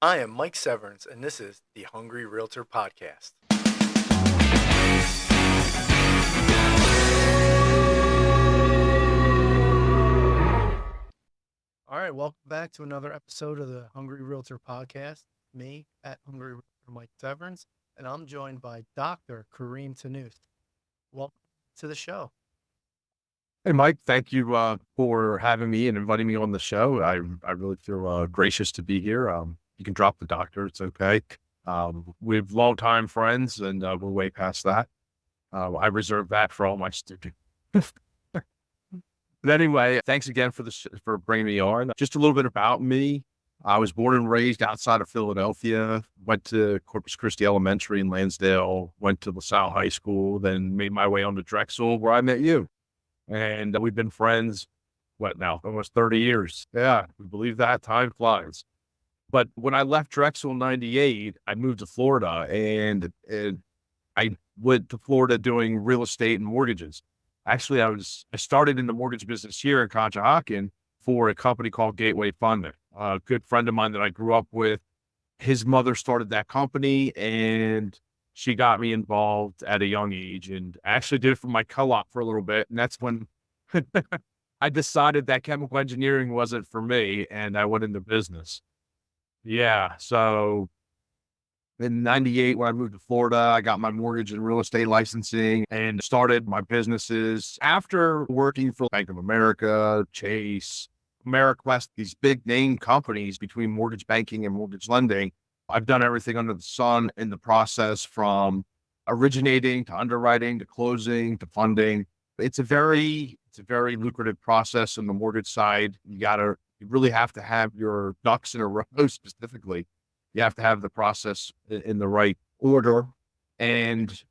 I am Mike Severns, and this is the Hungry Realtor Podcast. All right, welcome back to another episode of the Hungry Realtor Podcast. Me, at Hungry Realtor Mike Severns, and I'm joined by Dr. Kareem Tannous. Welcome to the show. Hey, Mike, thank you for having me and inviting me on the show. I really feel gracious to be here. You can drop the doctor. It's okay. We're longtime friends, and we're way past that. I reserve that for all my students. But anyway, thanks again for bringing me on. Just a little bit about me. I was born and raised outside of Philadelphia, went to Corpus Christi Elementary in Lansdale, went to LaSalle High School, then made my way on to Drexel, where I met you. And we've been friends, what now, almost 30 years. Yeah, we believe that. Time flies. But when I left Drexel in 98, I moved to Florida and I went to Florida doing real estate and mortgages. Actually, I started in the mortgage business here in Conshohocken for a company called Gateway Funding. A good friend of mine that I grew up with, his mother started that company and she got me involved at a young age, and I actually did it for my co-op for a little bit. And that's when I decided that chemical engineering wasn't for me and I went into business. Yeah. So in 98, when I moved to Florida, I got my mortgage and real estate licensing and started my businesses after working for Bank of America, Chase, AmeriQuest, these big name companies between mortgage banking and mortgage lending. I've done everything under the sun in the process, from originating to underwriting to closing to funding. It's a very lucrative process on the mortgage side. You really have to have your ducks in a row. Specifically, you have to have the process in the right order. And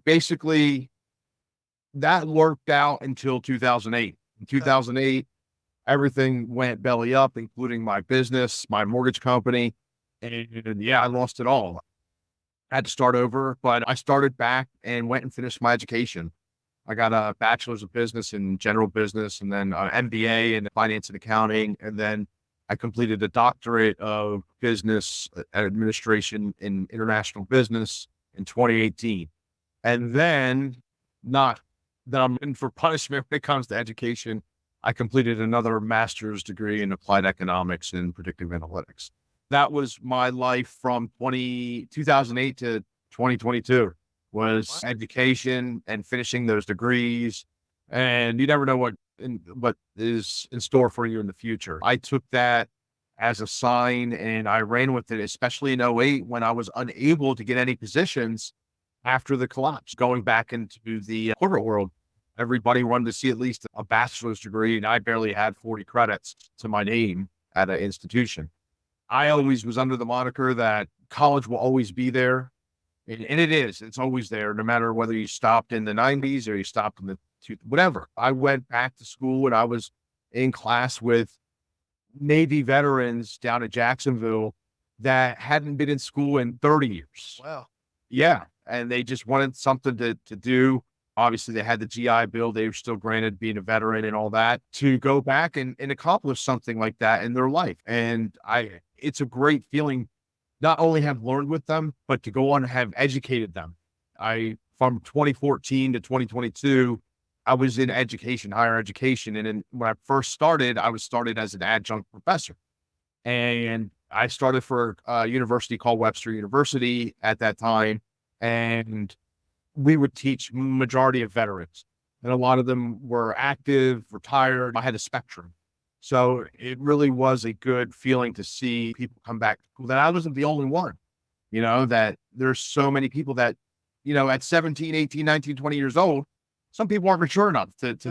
basically that worked out until 2008. In 2008, everything went belly up, including my business, my mortgage company. And yeah, I lost it all. I had to start over, but I started back and went and finished my education. I got a bachelor's of business in general business, and then an MBA in finance and accounting. And then I completed a doctorate of business administration in international business in 2018. And then, not that I'm in for punishment when it comes to education, I completed another master's degree in applied economics and predictive analytics. That was my life from 2008 to 2022, was education and finishing those degrees. And you never know what is in store for you in the future. I took that as a sign and I ran with it, especially in 08 when I was unable to get any positions after the collapse. Going back into the corporate world, everybody wanted to see at least a bachelor's degree, and I barely had 40 credits to my name at an institution. I always was under the moniker that college will always be there. And it is. It's always there, no matter whether you stopped in the 90s or you stopped in the whatever. I went back to school and I was in class with Navy veterans down at Jacksonville that hadn't been in school in 30 years. Wow. Yeah. And they just wanted something to do. Obviously, they had the GI Bill. They were still granted being a veteran and all that, to go back and accomplish something like that in their life. And it's a great feeling, not only have learned with them, but to go on and have educated them. From 2014 to 2022, I was in education, higher education. And when I first started, I was started as an adjunct professor. And I started for a university called Webster University at that time. And we would teach majority of veterans, and a lot of them were active, retired. I had a spectrum. So it really was a good feeling to see people come back to school, that I wasn't the only one, that there's so many people that, at 17, 18, 19, 20 years old, some people aren't mature enough it's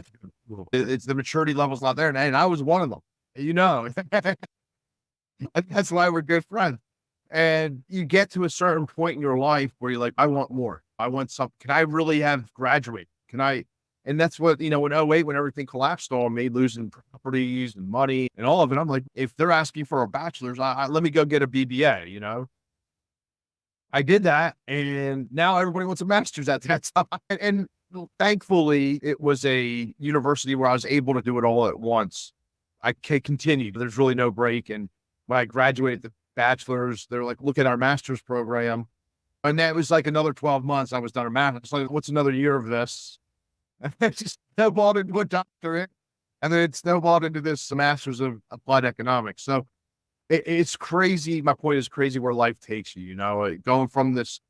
the maturity level's not there. And I was one of them, that's why we're good friends. And you get to a certain point in your life where you're like, I want more. I want something. Can I really have graduated? And that's what, in 08, when everything collapsed on me, losing properties and money and all of it, I'm like, if they're asking for a bachelor's, let me go get a BBA, I did that. And now everybody wants a master's at that time. And thankfully, it was a university where I was able to do it all at once. I continued. There's really no break. And when I graduated bachelor's. They're like, look at our master's program. And that was like another 12 months. I was done a master's. It's like, what's another year of this? And it just snowballed into a doctorate. And then it snowballed into this master's of applied economics. So it's crazy. My point is crazy where life takes you, going from this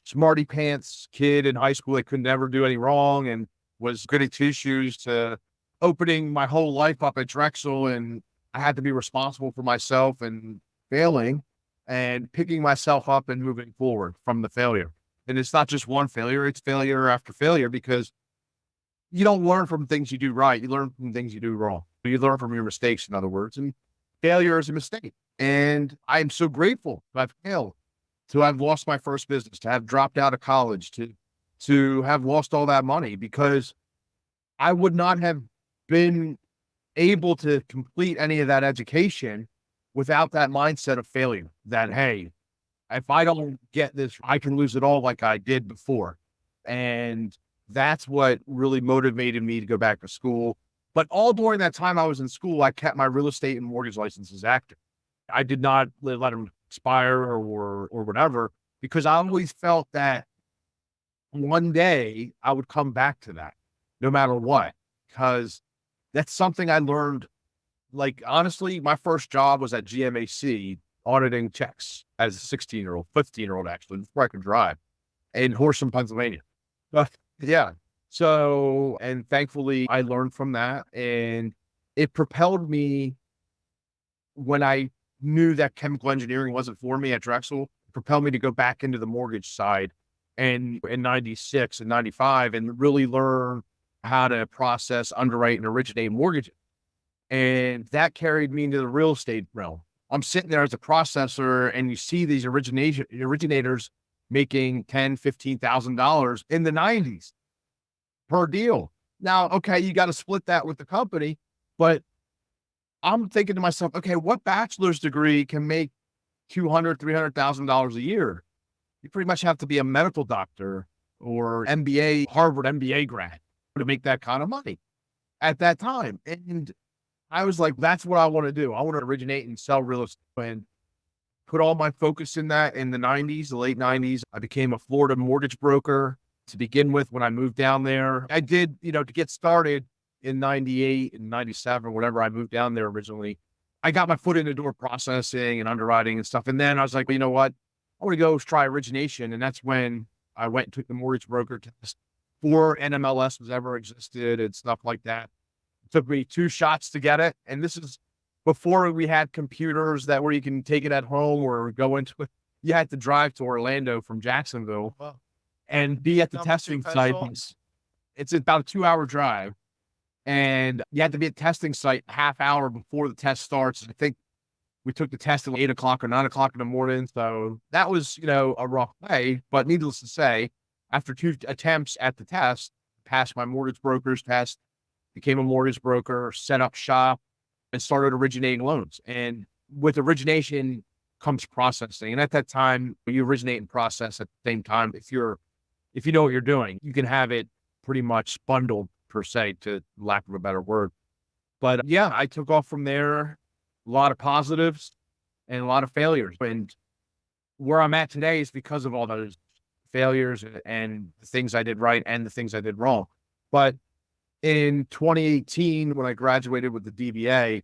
smarty pants kid in high school that could never do any wrong and was good at tissues to opening my whole life up at Drexel. And I had to be responsible for myself and failing and picking myself up and moving forward from the failure. And it's not just one failure, it's failure after failure, because you don't learn from things you do right. You learn from things you do wrong. You learn from your mistakes, in other words, and failure is a mistake. And I'm so grateful to have failed, to have lost my first business, to have dropped out of college, to have lost all that money, because I would not have been able to complete any of that education without that mindset of failure, that, hey, if I don't get this, I can lose it all like I did before. And that's what really motivated me to go back to school. But all during that time I was in school, I kept my real estate and mortgage licenses active. I did not let them expire or whatever, because I always felt that one day I would come back to that no matter what, because that's something I learned. Like, honestly, my first job was at GMAC auditing checks as a 16-year-old, 15-year-old, actually, before I could drive, in Horsham, Pennsylvania. Yeah. So, and thankfully I learned from that, and it propelled me when I knew that chemical engineering wasn't for me at Drexel, it propelled me to go back into the mortgage side and in 96 and 95 and really learn how to process, underwrite, and originate mortgages. And that carried me into the real estate realm. I'm sitting there as a processor, and you see these originators making $10,000, $15,000 in the 90s per deal. Now, okay, you got to split that with the company, but I'm thinking to myself, okay, what bachelor's degree can make $200,000, $300,000 a year? You pretty much have to be a medical doctor or MBA, Harvard MBA grad to make that kind of money at that time. And I was like, that's what I want to do. I want to originate and sell real estate, and put all my focus in that in the 90s, the late 90s. I became a Florida mortgage broker to begin with when I moved down there. I did, to get started in 98 and 97, whenever I moved down there originally, I got my foot in the door processing and underwriting and stuff. And then I was like, well, you know what? I want to go try origination. And that's when I went and took the mortgage broker test before NMLS was ever existed and stuff like that. It took me 2 shots to get it. And this is before we had computers that where you can take it at home or go into it. You had to drive to Orlando from Jacksonville and be at the testing site. It's about a 2-hour drive. And you had to be at testing site a half hour before the test starts. I think we took the test at 8 o'clock or 9 o'clock in the morning. So that was, a rough day. But needless to say, after 2 attempts at the test, passed my mortgage broker's test, became a mortgage broker, set up shop, and started originating loans. And with origination comes processing. And at that time, you originate and process at the same time. If you know what you're doing, you can have it pretty much bundled, per se, to lack of a better word. But yeah, I took off from there, a lot of positives and a lot of failures. And where I'm at today is because of all those failures and the things I did right and the things I did wrong. But in 2018, when I graduated with the DBA,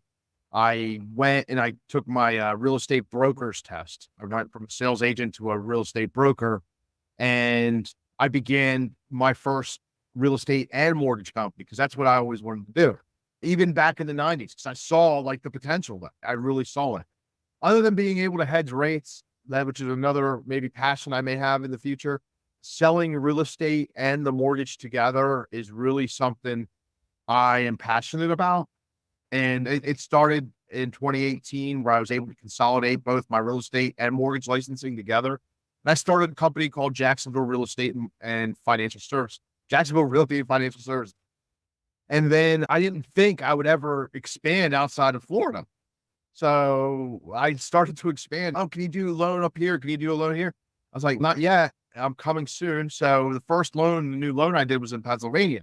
I went and I took my real estate broker's test. I went from a sales agent to a real estate broker, and I began my first real estate and mortgage company, because that's what I always wanted to do. Even back in the 90s, because I saw the potential. I really saw it. Other than being able to hedge rates, which is another maybe passion I may have in the future, selling real estate and the mortgage together is really something I am passionate about. And it started in 2018, where I was able to consolidate both my real estate and mortgage licensing together. And I started a company called Jacksonville Real Estate and Financial Service. Jacksonville Realty and Financial Service. And then I didn't think I would ever expand outside of Florida. So I started to expand. Oh, can you do a loan up here? Can you do a loan here? I was like, not yet. I'm coming soon. So the first loan, the new loan I did was in Pennsylvania.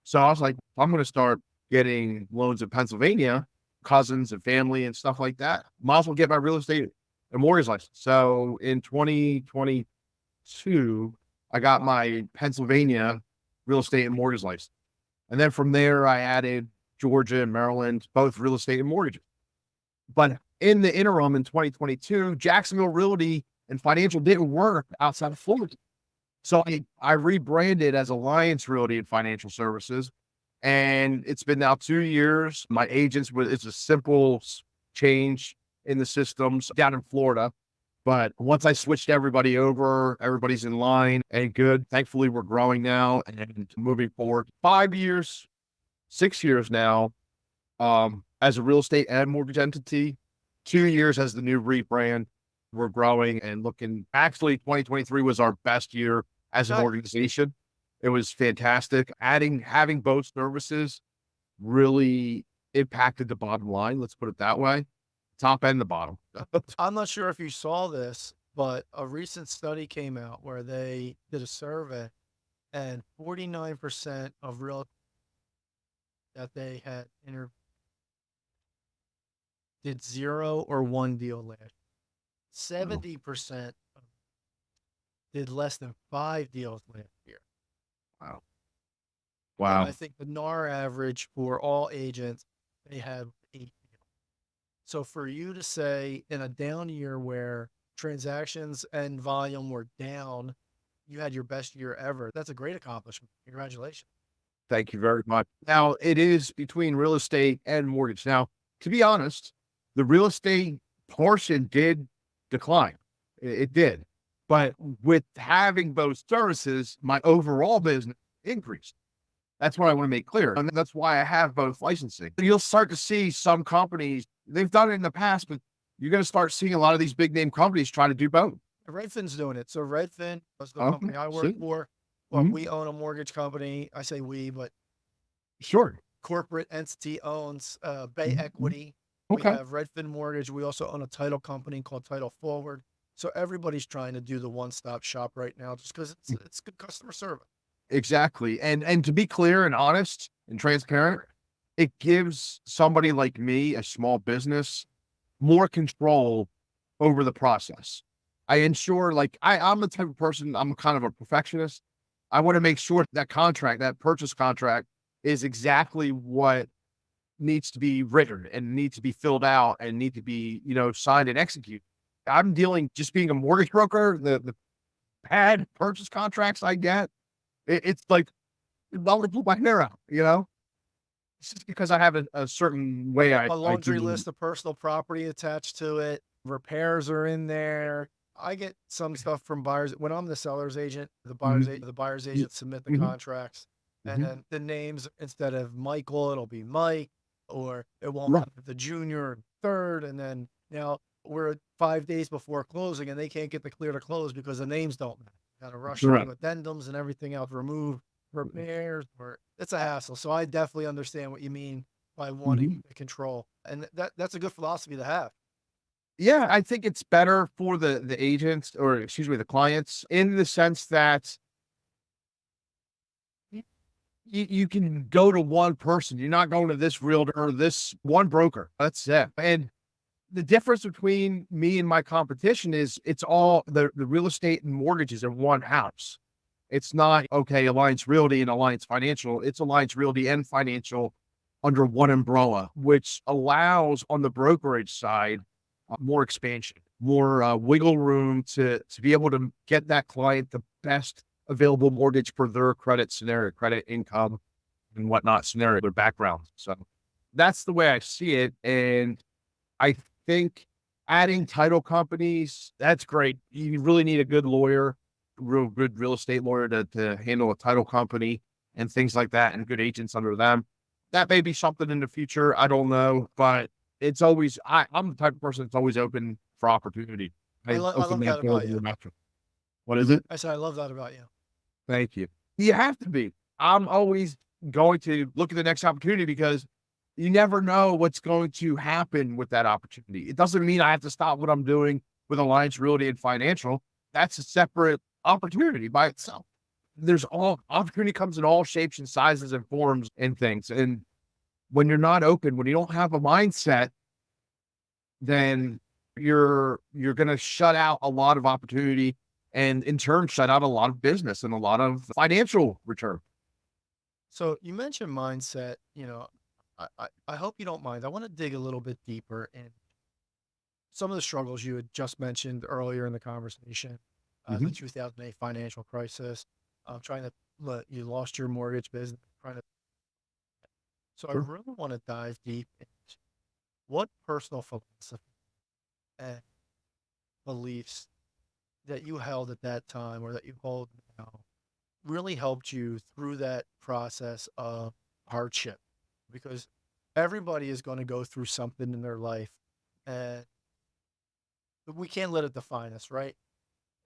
So I was like, I'm going to start getting loans in Pennsylvania, cousins and family and stuff like that. Might as well get my real estate a mortgage license. So in 2022, I got my Pennsylvania real estate and mortgage license. And then from there, I added Georgia and Maryland, both real estate and mortgages. But in the interim in 2022, Jacksonville Realty and Financial didn't work outside of Florida. So I rebranded as Alliance Realty and Financial Services. And it's been now 2 years. My agents, it's a simple change in the systems down in Florida. But once I switched everybody over, everybody's in line and good. Thankfully, we're growing now and moving forward. 5 years, 6 years now, as a real estate and mortgage entity, 2 years as the new rebrand. We're growing and looking. Actually, 2023 was our best year as an organization. It was fantastic. Having both services really impacted the bottom line. Let's put it that way. Top and the bottom. I'm not sure if you saw this, but a recent study came out where they did a survey, and 49% of real that they had interviewed did 0 or 1 deal last. 70% did less than 5 deals last year. Wow. And I Wow. think the NAR average for all agents, they had 8 deals. So for you to say in a down year where transactions and volume were down, you had your best year ever. That's a great accomplishment. Congratulations. Thank you very much. Now, it is between real estate and mortgage. Now, to be honest, the real estate portion did decline. It did. But with having both services, my overall business increased. That's what I want to make clear. And that's why I have both licensing. You'll start to see some companies, they've done it in the past, but you're going to start seeing a lot of these big name companies try to do both. Redfin's doing it. So Redfin was the Okay. company I work See? for. Well, Mhm. we own a mortgage company. I say we, but Sure. corporate entity owns Bay Mhm. Equity. We Okay. have Redfin Mortgage. We also own a title company called Title Forward. So everybody's trying to do the one-stop shop right now just because it's good customer service. Exactly. And to be clear and honest and transparent, it gives somebody like me, a small business, more control over the process. I ensure, like, I'm the type of person, I'm kind of a perfectionist. I want to make sure that contract, that purchase contract, is exactly what needs to be written and needs to be filled out and need to be, signed and executed. I'm dealing, just being a mortgage broker, the bad purchase contracts I get, it's like, I'll pull my hair out. It's just because I have a certain way A I laundry do. list of personal property attached to it. Repairs are in there. I get some stuff from buyers. When I'm the seller's agent, Mhm. the buyer's agent submit the Mhm. contracts, and Mhm. then the names, instead of Michael, it'll be Mike, or it won't Right. have the junior or third. And then now we're 5 days before closing, and they can't get the clear to close because the names don't match. Got to rush Right. through addendums and everything else, remove repairs, or it's a hassle. So I definitely understand what you mean by wanting Mhm. the control, and that's a good philosophy to have. Yeah, I think it's better for the agents, or excuse me, the clients, in the sense that y you can go to one person. You're not going to this realtor or this one broker. That's it. And the difference between me and my competition is it's all the real estate and mortgages in one house. It's not, okay, Alliance Realty and Alliance Financial. It's Alliance Realty and Financial under one umbrella, which allows on the brokerage side more expansion, more wiggle room to be able to get that client the best available mortgage for their credit scenario, credit income, and whatnot scenario, their background. So that's the way I see it. And I think adding title companies, that's great. You really need a good lawyer, real good real estate lawyer to handle a title company and things like that, and good agents under them. That may be something in the future. I don't know, but it's always, I'm the type of person that's always open for opportunity. I I open love that that door about to you. the metro. What is it? I said I love that about you. Thank you. You have to be. I'm always going to look at the next opportunity because you never know what's going to happen with that opportunity. It doesn't mean I have to stop what I'm doing with Alliance Realty and Financial. That's a separate opportunity by itself. There's all opportunity comes in all shapes and sizes and forms and things. And when you're not open, when you don't have a mindset, then You're going to shut out a lot of opportunity and in turn shut out a lot of business and a lot of financial return. So you mentioned mindset. I hope you don't mind. I want to dig a little bit deeper in some of the struggles you had just mentioned earlier in the conversation. The Mhm. 2008 financial crisis, trying to you lost your mortgage business, trying to. So I Sure. really want to dive deep into what personal philosophy and beliefs that you held at that time or that you hold now really helped you through that process of hardship, because everybody is going to go through something in their life, and we can't let it define us, right?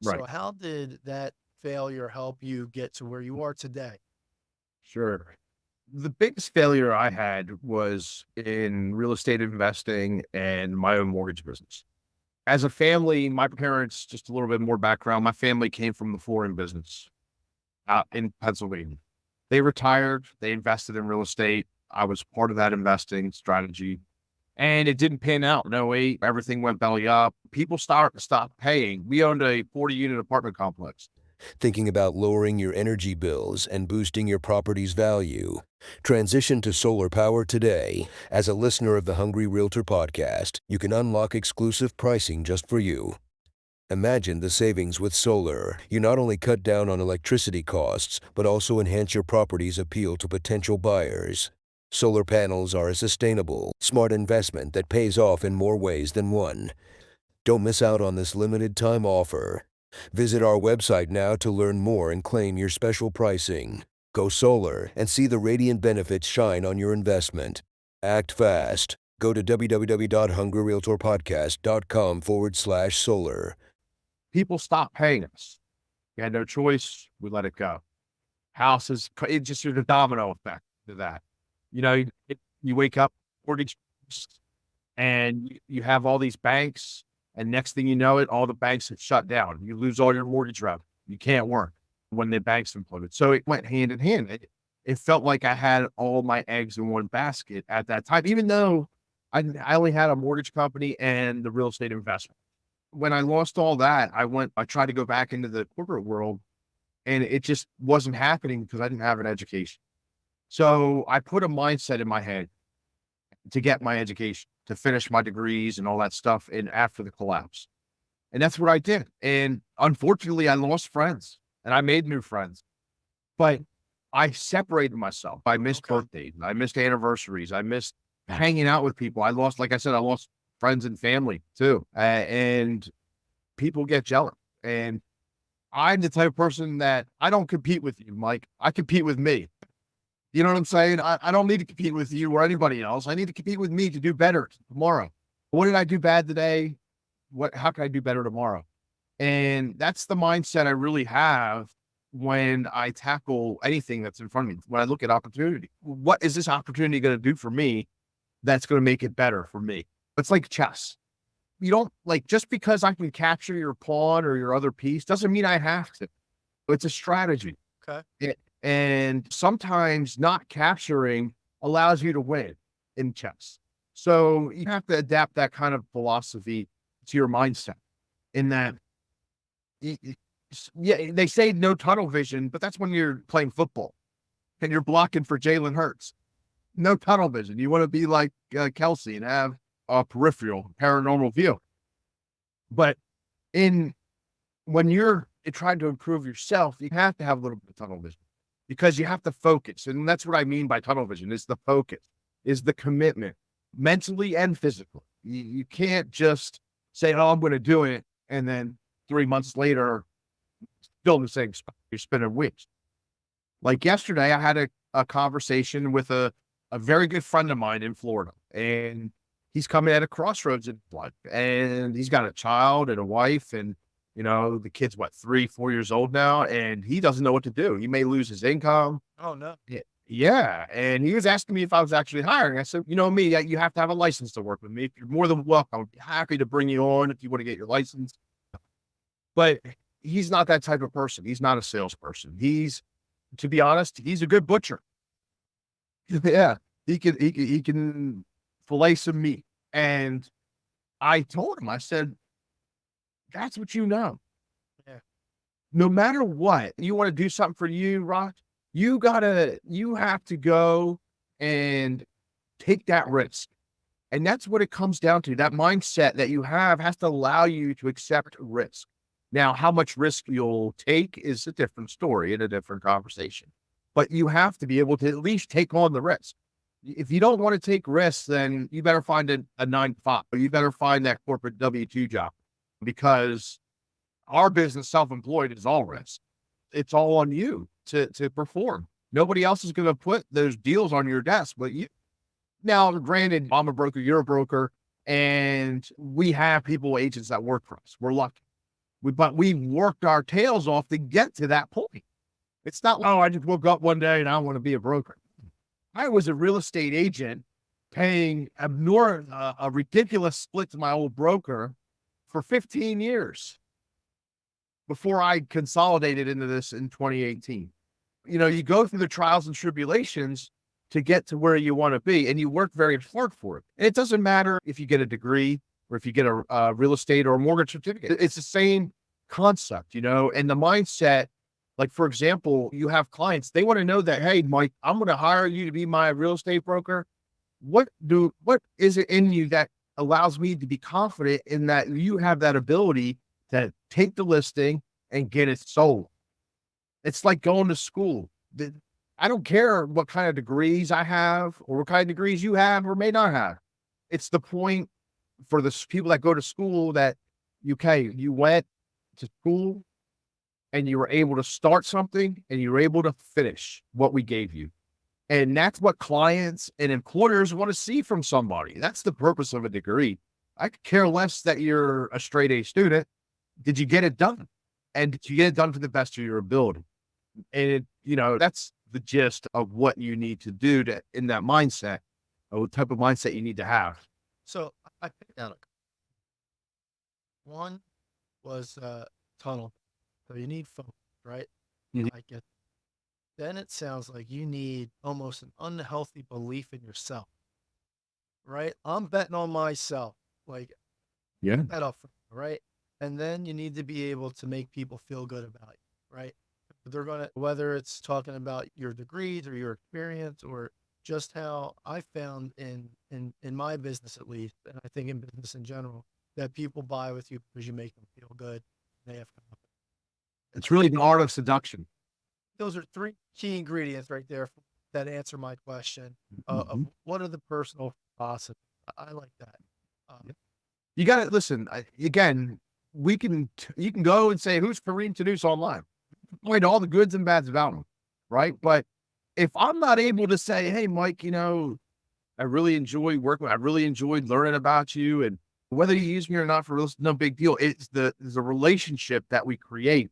Right. So how did that failure help you get to where you are today? Sure. The biggest failure I had was in real estate investing and my own mortgage business. As a family, my parents, just a little bit more background, my family came from the flooring business out in Pennsylvania. They retired, they invested in real estate. I was part of that investing strategy and it didn't pan out. No way. Everything went belly up. People stopped paying. We owned a 40 unit apartment complex. Thinking about lowering your energy bills and boosting your property's value? Transition to solar power today. As a listener of the Hungry Realtor podcast, you can unlock exclusive pricing just for you. Imagine the savings with solar. You not only cut down on electricity costs, but also enhance your property's appeal to potential buyers. Solar panels are a sustainable, smart investment that pays off in more ways than one. Don't miss out on this limited time offer. Visit our website now to learn more and claim your special pricing. Go solar and see the radiant benefits shine on your investment. Act fast. Go to www.hungryrealtorpodcast.com/solar. People stopped paying us. We had no choice. We let it go. Houses, it just there's a domino effect to that. You wake up, mortgage, and you have all these banks, and next thing you know it, all the banks have shut down. You lose all your mortgage revenue. You can't work when the banks imploded. So it went hand in hand. It felt like I had all my eggs in one basket at that time, even though I only had a mortgage company and the real estate investment. When I lost all that, I tried to go back into the corporate world and it just wasn't happening because I didn't have an education. So I put a mindset in my head to get my education, to finish my degrees and all that stuff and after the collapse. And that's what I did. And unfortunately, I lost friends and I made new friends, but I separated myself. I missed Okay. birthdays. I missed anniversaries. I missed hanging out with people. I lost, like I said, I lost friends and family too. And people get jealous. And I'm the type of person that I don't compete with you, Mike. I compete with me. You know what I'm saying? I don't need to compete with you or anybody else. I need to compete with me to do better tomorrow. What did I do bad today? How can I do better tomorrow? And that's the mindset I really have when I tackle anything that's in front of me. When I look at opportunity, what is this opportunity going to do for me that's going to make it better for me? It's like chess. You don't like just because I can capture your pawn or your other piece doesn't mean I have to. It's a strategy. Okay. And sometimes not capturing allows you to win in chess. So you have to adapt that kind of philosophy to your mindset in that, yeah, they say no tunnel vision, but that's when you're playing football and you're blocking for Jalen Hurts. No tunnel vision. You want to be like Kelsey and have a peripheral paranormal view. But in when you're trying to improve yourself, you have to have a little bit of tunnel vision because you have to focus. And that's what I mean by tunnel vision is the focus, is the commitment mentally and physically. You can't just say, oh, I'm going to do it. And then 3 months later, still in the same spot. You're spinning wheels. Like yesterday, I had a conversation with a very good friend of mine in Florida, and he's coming at a crossroads in life, and he's got a child and a wife, and the kid's what 3, 4 years old now, and he doesn't know what to do. He may lose his income. Oh no. Yeah, and he was asking me if I was actually hiring. I said, me, you have to have a license to work with me. If you're more than welcome, I'd be happy to bring you on if you want to get your license. But he's not that type of person. He's not a salesperson. To be honest, he's a good butcher. Yeah, he can fillet some meat, and I told him, I said, that's what you know. Yeah. No matter what, you want to do something for you, Rock, you have to go and take that risk. And that's what it comes down to. That mindset that you have has to allow you to accept risk. Now, how much risk you'll take is a different story and a different conversation. But you have to be able to at least take on the risk. If you don't want to take risks, then you better find a 9 to 5, or you better find that corporate W-2 job, because our business, self-employed, is all risk. It's all on you to perform. Nobody else is going to put those deals on your desk but you. Now, granted, I'm a broker, you're a broker, and we have agents that work for us. We're lucky. But we worked our tails off to get to that point. It's not, oh, I just woke up one day and I want to be a broker. I was a real estate agent paying a ridiculous split to my old broker for 15 years before I consolidated into this in 2018. You go through the trials and tribulations to get to where you want to be, and you work very hard for it. And it doesn't matter if you get a degree or if you get a real estate or a mortgage certificate. It's the same concept, and the mindset. Like, for example, you have clients, they want to know that, hey, Mike, I'm going to hire you to be my real estate broker. What is it in you that allows me to be confident in that you have that ability to take the listing and get it sold? It's like going to school. I don't care what kind of degrees I have or what kind of degrees you have or may not have. It's the point for the people that go to school that you went to school and you were able to start something and you were able to finish what we gave you. And that's what clients and employers want to see from somebody. That's the purpose of a degree. I could care less that you're a straight A student. Did you get it done? And did you get it done to the best of your ability? And that's the gist of what you need to do in that mindset, or what type of mindset you need to have. So I picked out one was tunnel. So you need focus, right? Mhm. I get. Then it sounds like you need almost an unhealthy belief in yourself, right? I'm betting on myself, like Yeah. that up, right? And then you need to be able to make people feel good about you, right? They're gonna, whether it's talking about your degrees or your experience or just how I found in my business at least, and I think in business in general, that people buy with you because you make them feel good. They have confidence. It's really the art of seduction. Those are three key ingredients right there that answer my question of what are the personal philosophy. I like that. Yep. You got to listen. Again, you can go and say, who's Kareem Tannous online? Point all the goods and bads about him, right? But if I'm not able to say, hey, Mike, I really enjoy working. I really enjoyed learning about you, and whether you use me or not for real, no big deal. It's the relationship that we create.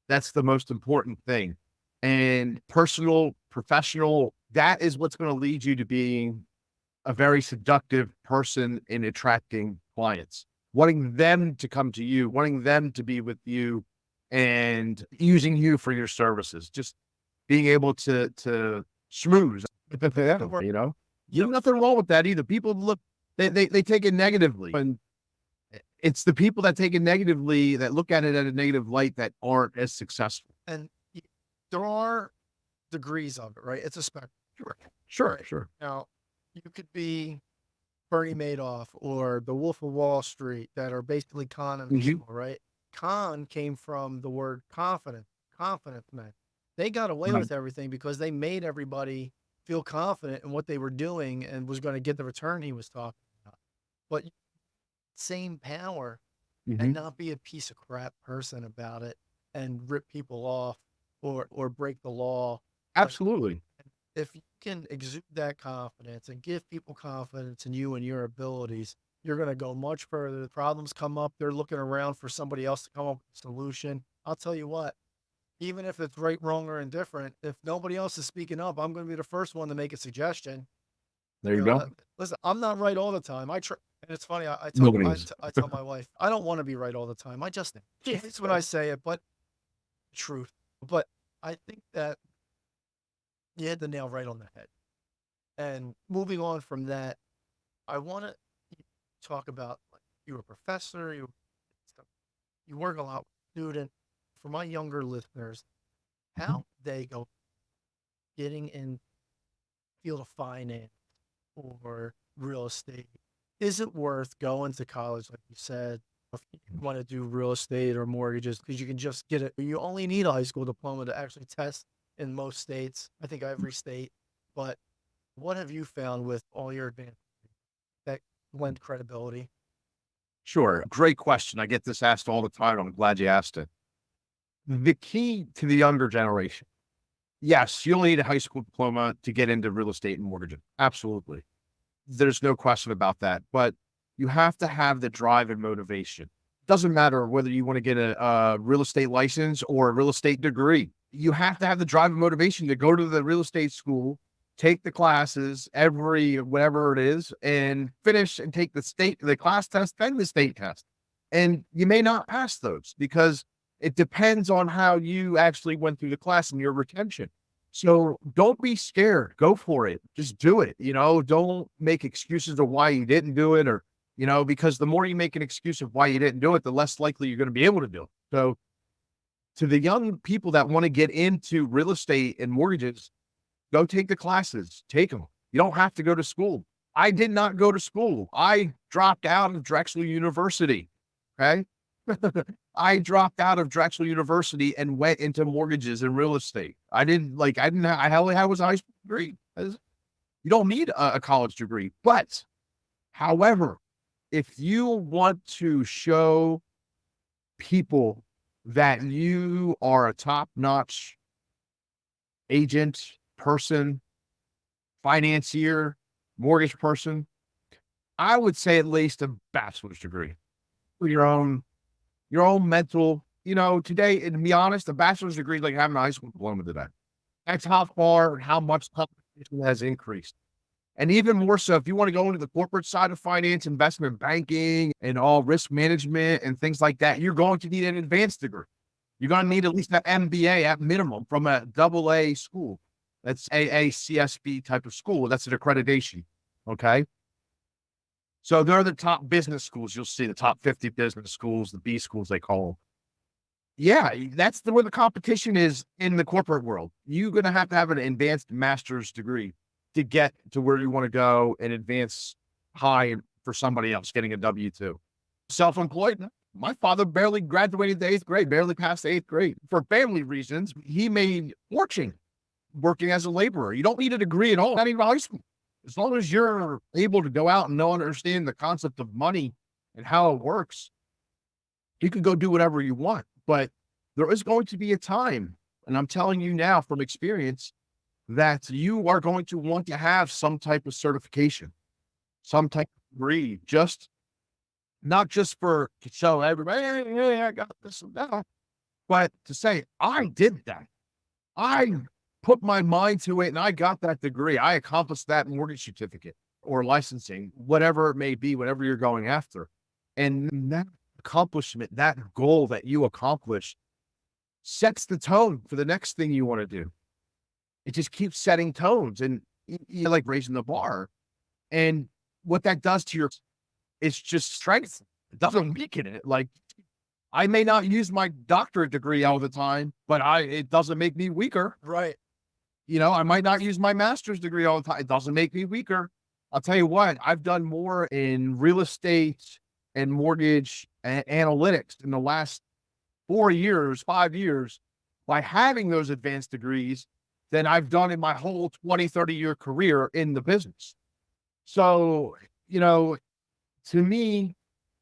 That's the most important thing. And personal, professional, that is what's going to lead you to being a very seductive person in attracting clients, wanting them to come to you, wanting them to be with you and using you for your services. Just being able to schmooze, there's nothing wrong with that either. People they take it negatively, and it's the people that take it negatively that look at it at a negative light that aren't as successful. And there are degrees of it, right? It's a spectrum. Sure. Right. Now, you could be Bernie Madoff or the Wolf of Wall Street that are basically con people, right? Con came from the word confidence man. They got away with everything because they made everybody feel confident in what they were doing and was going to get the return he was talking about. But same power and not be a piece of crap person about it and rip people off or break the law. Absolutely. If you can exude that confidence and give people confidence in you and your abilities, you're going to go much further. The problems come up, they're looking around for somebody else to come up with a solution. I'll tell you what, even if it's right, wrong, or indifferent, if nobody else is speaking up, I'm going to be the first one to make a suggestion. There you go. Listen, I'm not right all the time. I try, and it's funny. I tell my wife, I don't want to be right all the time. I just it's when I say it, but truth. But I think that you hit the nail right on the head. And moving on from that, I want to talk about like you were a professor, you work a lot with students. For my younger listeners, how they go getting in field of finance or real estate, is it worth going to college, like you said, if you want to do real estate or mortgages? Because you can just get it. You only need a high school diploma to actually test in most states. I think every state. But what have you found with all your advances that lend credibility? Sure. Great question. I get this asked all the time. I'm glad you asked it. The key to the younger generation. Yes, you only need a high school diploma to get into real estate and mortgaging. Absolutely. There's no question about that. But you have to have the drive and motivation. Doesn't matter whether you want to get a real estate license or a real estate degree. You have to have the drive and motivation to go to the real estate school, take the classes whatever it is, and finish and take the class test, then the state test. And you may not pass those because it depends on how you actually went through the class and your retention. So don't be scared. Go for it. Just do it. Don't make excuses of why you didn't do it, or, because the more you make an excuse of why you didn't do it, the less likely you're going to be able to do it. So to the young people that want to get into real estate and mortgages, go take the classes, take them. You don't have to go to school. I did not go to school. I dropped out of Drexel University. Okay. I dropped out of Drexel University and went into mortgages and real estate. I only had was a high school degree. You don't need a college degree. But however, if you want to show people that you are a top-notch agent, person, financier, mortgage person, I would say at least a bachelor's degree. Your own mental, today, and to be honest, a bachelor's degree is like having a high school diploma today. That's how far and how much competition has increased. And even more so, if you want to go into the corporate side of finance, investment banking, and all risk management and things like that, you're going to need an advanced degree. You're going to need at least an MBA at minimum from a AA school. That's AACSB type of school. That's an accreditation. Okay. So they're the top business schools. You'll see the top 50 business schools, the B schools, they call them. Yeah, that's where the competition is in the corporate world. You're going to have an advanced master's degree to get to where you want to go and advance high for somebody else getting a W-2. Self-employed. My father barely graduated the 8th grade, barely passed the 8th grade. For family reasons, he made fortune working as a laborer. You don't need a degree at all, not even high school. As long as you're able to go out and understand the concept of money and how it works, you can go do whatever you want. But there is going to be a time, and I'm telling you now from experience, that you are going to want to have some type of certification, some type of degree, not just to show everybody, hey, I got this and that, but to say, I did that. I put my mind to it and I got that degree. I accomplished that mortgage certificate or licensing, whatever it may be, whatever you're going after. And that accomplishment, that goal that you accomplish sets the tone for the next thing you want to do. It just keeps setting tones and you like raising the bar. And what that does to it's just strength. It doesn't weaken it. Like, I may not use my doctorate degree all the time, but it doesn't make me weaker. Right. I might not use my master's degree all the time. It doesn't make me weaker. I'll tell you what, I've done more in real estate and mortgage and analytics in the last 5 years by having those advanced degrees than I've done in my whole 20, 30-year career in the business. So, to me,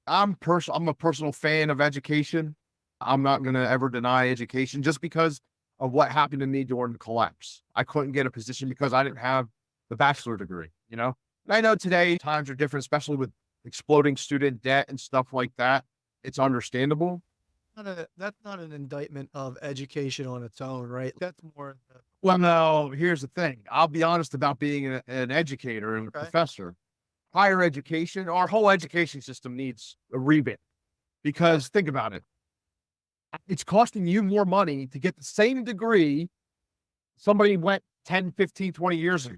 I'm a personal fan of education. I'm not going to ever deny education just because of what happened to me during the collapse. I couldn't get a position because I didn't have the bachelor degree, And I know today times are different, especially with exploding student debt and stuff like that. It's understandable. That's not an indictment of education on its own, right? That's more. Well, no, here's the thing. I'll be honest about being an educator and a professor. Higher education, our whole education system needs a revamp because think about it. It's costing you more money to get the same degree somebody went 10, 15, 20 years ago.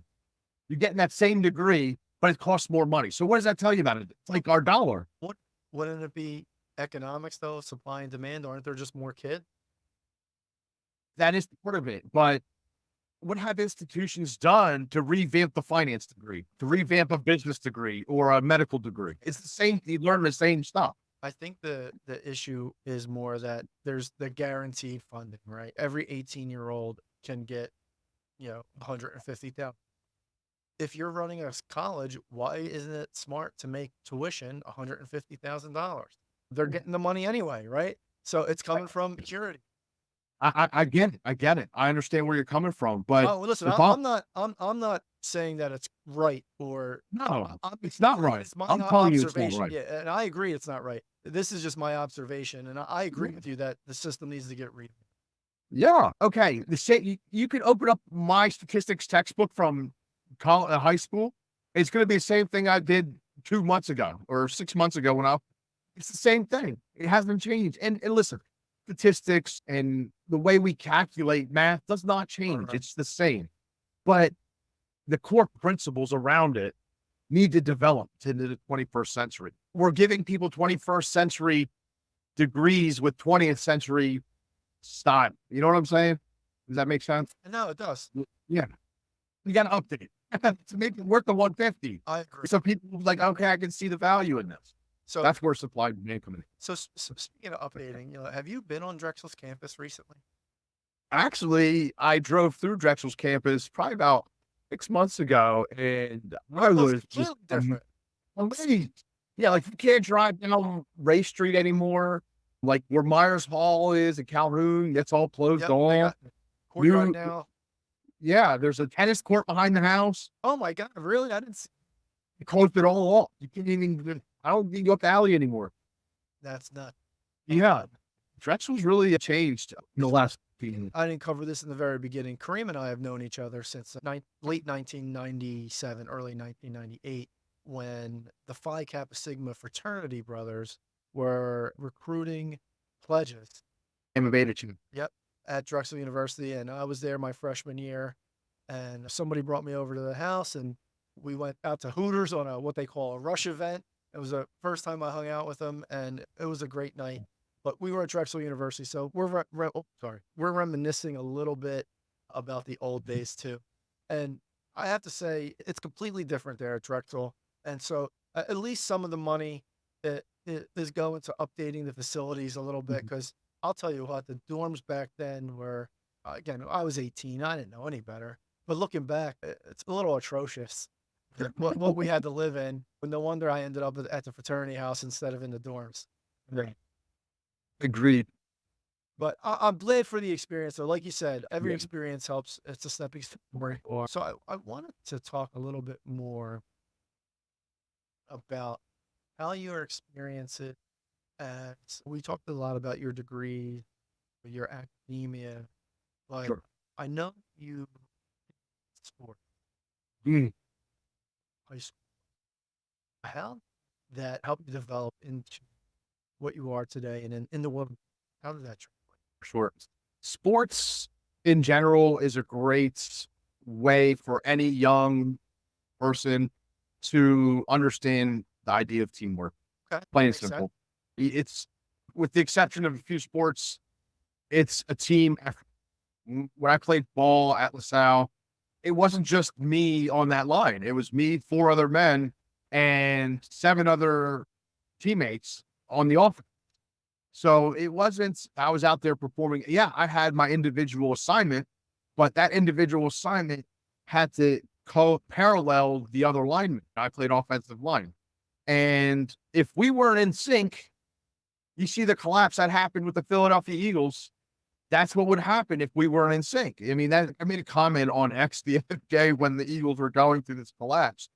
You're getting that same degree, but it costs more money. So what does that tell you about it? It's like our dollar. Wouldn't it be economics though, supply and demand? Aren't there just more kids? That is part of it. But what have institutions done to revamp the finance degree, to revamp a business degree or a medical degree? It's the same. You learn the same stuff. I think the issue is more that there's the guaranteed funding, right? Every 18-year-old can get, 150,000. If you're running a college, why isn't it smart to make tuition $150,000? They're getting the money anyway, right? So it's coming from security. I get it. I get it. I understand where you're coming from, but Oh, listen, the vol- I'm not saying that it's right or no, I'm it's not right. it's my I'm telling you, it's not observation. right. Yeah, and I agree it's not right. This is just my observation, and I agree with you that the system needs to get read. Yeah. Okay. The same. You can open up my statistics textbook from college, high school. It's going to be the same thing I did 2 months ago or 6 months ago it's the same thing. It hasn't changed. And listen, statistics and the way we calculate math does not change. Right. It's the same, but the core principles around it need to develop into the 21st century. We're giving people 21st century degrees with 20th century style. You know what I'm saying? Does that make sense? No, it does. Yeah. You got to update it to make it worth the 150. I agree. So people like, okay, I can see the value in this. So That's where supply and demand come in. so speaking of updating, have you been on Drexel's campus recently? Actually, I drove through Drexel's campus probably about 6 months ago, and I It was looks just completely different. amazed. Yeah, like you can't drive down Ray Street anymore. Like where Myers Hall is in Calhoun, that's all closed Yep, they off. got courtyard New- now. Yeah, there's a tennis court behind the house. Oh my God, really? I didn't see. They closed it all off. You can't even, I don't think you go up the alley anymore. That's not. Yeah. Drexel's really changed in the last few. I didn't cover this in the very beginning. Kareem and I have known each other since late 1997, early 1998, when the Phi Kappa Sigma fraternity brothers were recruiting pledges. I'm a beta too. Yep, at Drexel University, and I was there my freshman year, and somebody brought me over to the house, and we went out to Hooters on what they call a rush event. It was the first time I hung out with them, and it was a great night. But we were at Drexel University, so we're we're reminiscing a little bit about the old days too. And I have to say, it's completely different there at Drexel. And so at least some of the money it is going to updating the facilities a little bit, because I'll tell you what, the dorms back then were, again, I was 18, I didn't know any better. But looking back, it's a little atrocious what we had to live in. No wonder I ended up at the fraternity house instead of in the dorms. Right. Agreed. But I'm glad for the experience. So, like you said, every Yeah. experience helps. It's a stepping stone. So I wanted to talk a little bit more about how your experience it. As we talked a lot about your degree, your academia, but Sure. I know you sport Mm. high school. How that helped you develop into what you are today, and in the world? How did that translate? Sure. Sports in general is a great way for any young person to understand the idea of teamwork. Okay, Plain and makes sense. simple. It's, with the exception of a few sports, it's a team effort. When I played ball at LaSalle, it wasn't just me on that line. It was me, four other men, and seven other teammates on the offense. So it wasn't, I was out there performing. Yeah, I had my individual assignment, but that individual assignment had to parallel the other linemen. I played offensive line. And if we weren't in sync, you see the collapse that happened with the Philadelphia Eagles. That's what would happen if we weren't in sync. I mean, I made a comment on X the other day when the Eagles were going through this collapse.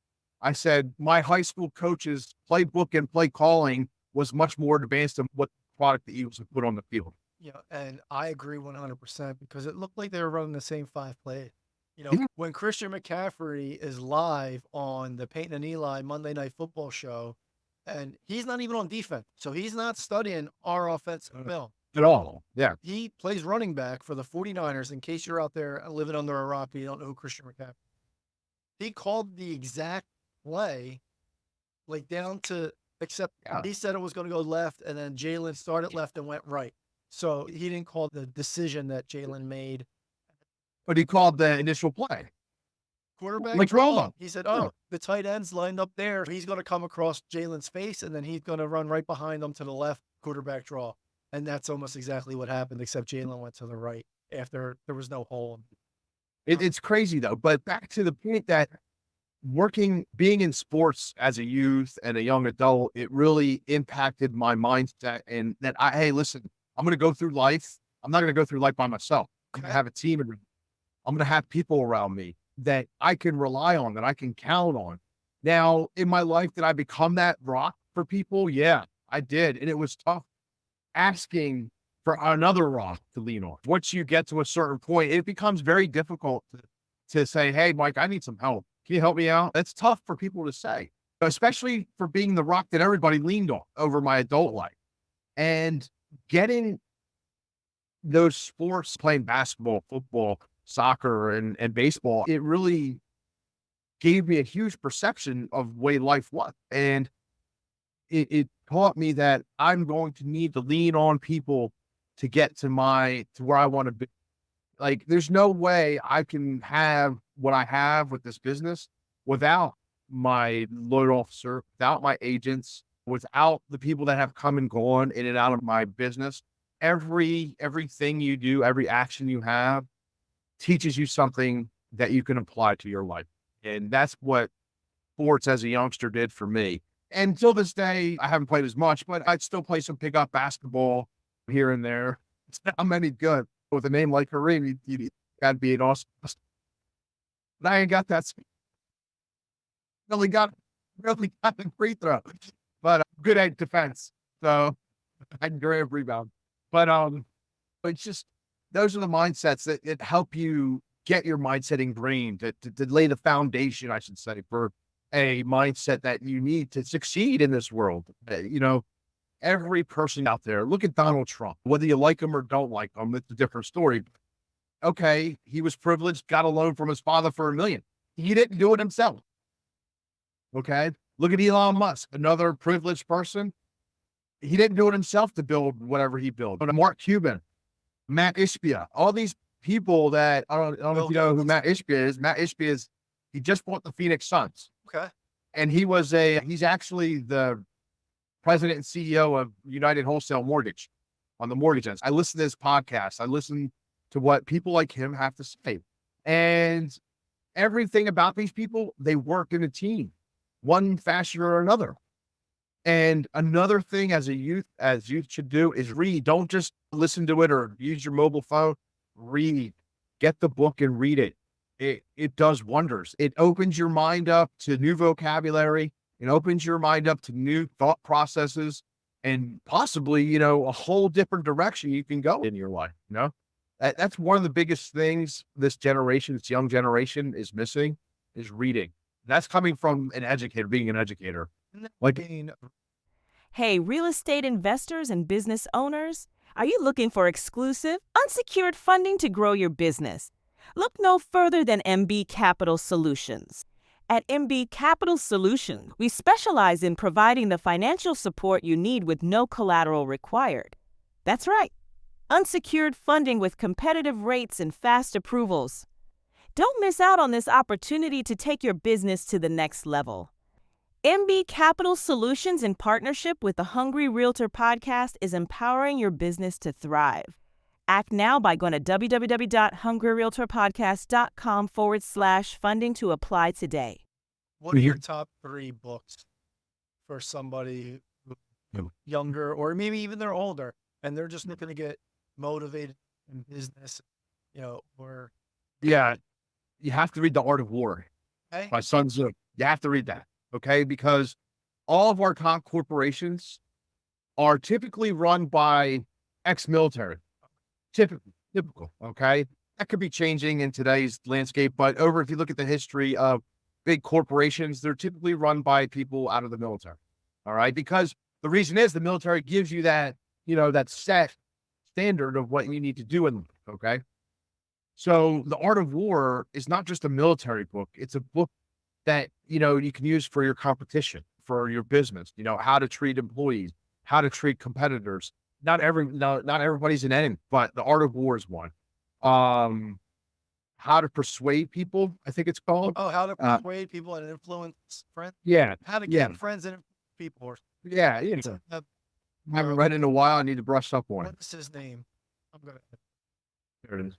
I said, my high school coach's playbook and play calling was much more advanced than what product the Eagles have put on the field. Yeah, and I agree 100%, because it looked like they were running the same five plays. Yeah. When Christian McCaffrey is live on the Peyton and Eli Monday Night Football show, and he's not even on defense, so he's not studying our offensive film. At all. Yeah. He plays running back for the 49ers, in case you're out there living under a rock and you don't know who Christian McCaffrey. He called the exact play, like down to except Yeah. he said it was going to go left, and then Jalen started left and went right. So he didn't call the decision that Jalen made. But he called the initial play. Quarterback Like draw. Romo. He said, Yeah. "Oh, the tight end's lined up there. He's going to come across Jalen's face, and then he's going to run right behind him to the left. Quarterback draw." And that's almost exactly what happened, except Jalen went to the right after there was no hole. It's crazy though. But back to the point that being in sports as a youth and a young adult, it really impacted my mindset. And that hey, listen, I'm going to go through life. I'm not going to go through life by myself. I'm going to have a team. I'm going to have people around me that I can rely on, that I can count on. Now, in my life, did I become that rock for people? Yeah, I did. And it was tough asking for another rock to lean on. Once you get to a certain point, it becomes very difficult to say, hey, Mike, I need some help. Can you help me out? That's tough for people to say, especially for being the rock that everybody leaned on over my adult life. And getting those sports, playing basketball, football, soccer, and baseball, it really gave me a huge perception of the way life was. And it taught me that I'm going to need to lean on people to get to where I want to be. Like, there's no way I can have what I have with this business without my loan officer, without my agents, without the people that have come and gone in and out of my business. Everything you do, every action you have teaches you something that you can apply to your life. And that's what sports as a youngster did for me. And until this day, I haven't played as much, but I'd still play some pickup basketball here and there. It's not many good. With a name like Kareem, you gotta be an awesome. But I ain't got that speed. Really got the free throw, but good at defense. So I can grab rebound. But it's just, those are the mindsets that help you get your mindset ingrained, to lay the foundation, I should say, for a mindset that you need to succeed in this world. Every person out there, look at Donald Trump, whether you like him or don't like him, it's a different story. Okay, he was privileged, got a loan from his father for $1 million. He didn't do it himself. Okay, look at Elon Musk, another privileged person. He didn't do it himself to build whatever he built. Mark Cuban, Matt Ishbia, all these people that I don't know if you know who Matt Ishbia is. Matt Ishbia he just bought the Phoenix Suns. Okay. And he's actually the president and CEO of United Wholesale Mortgage on the mortgage end. I listen to his podcast. I listen to what people like him have to say. And everything about these people, they work in a team, one fashion or another. And another thing as youth should do is read. Don't just listen to it or use your mobile phone. Read. Get the book and read it. It does wonders. It opens your mind up to new vocabulary. It opens your mind up to new thought processes and possibly, a whole different direction you can go in your life. That's one of the biggest things this young generation is missing, is reading. That's coming from an educator, being an educator. Hey, real estate investors and business owners, are you looking for exclusive, unsecured funding to grow your business? Look no further than MB Capital Solutions. At MB Capital Solutions, we specialize in providing the financial support you need with no collateral required. That's right, unsecured funding with competitive rates and fast approvals. Don't miss out on this opportunity to take your business to the next level. MB Capital Solutions, in partnership with the Hungry Realtor podcast, is empowering your business to thrive. Act now by going to www.hungryrealtorpodcast.com/funding to apply today. What are your top 3 books for somebody younger, or maybe even they're older, and they're just looking to get motivated in business, or... Yeah, you have to read The Art of War by Sun Tzu. You have to read that. Okay, because all of our top corporations are typically run by ex-military. Typical. Okay, that could be changing in today's landscape, but if you look at the history of big corporations, they're typically run by people out of the military. All right, because the reason is the military gives you that, that set standard of what you need to do in life. Okay, so The Art of War is not just a military book; it's a book that you can use for your competition, for your business. You know, how to treat employees, how to treat competitors. Not everybody's an enemy, but the art of war is one. How to persuade people, I think it's called. Oh, how to persuade people and influence friends. Yeah, How to yeah, gain friends and people. Or yeah. uh, I haven't read it in a while. I need to brush up on it. what's his name? I'm gonna. There it is.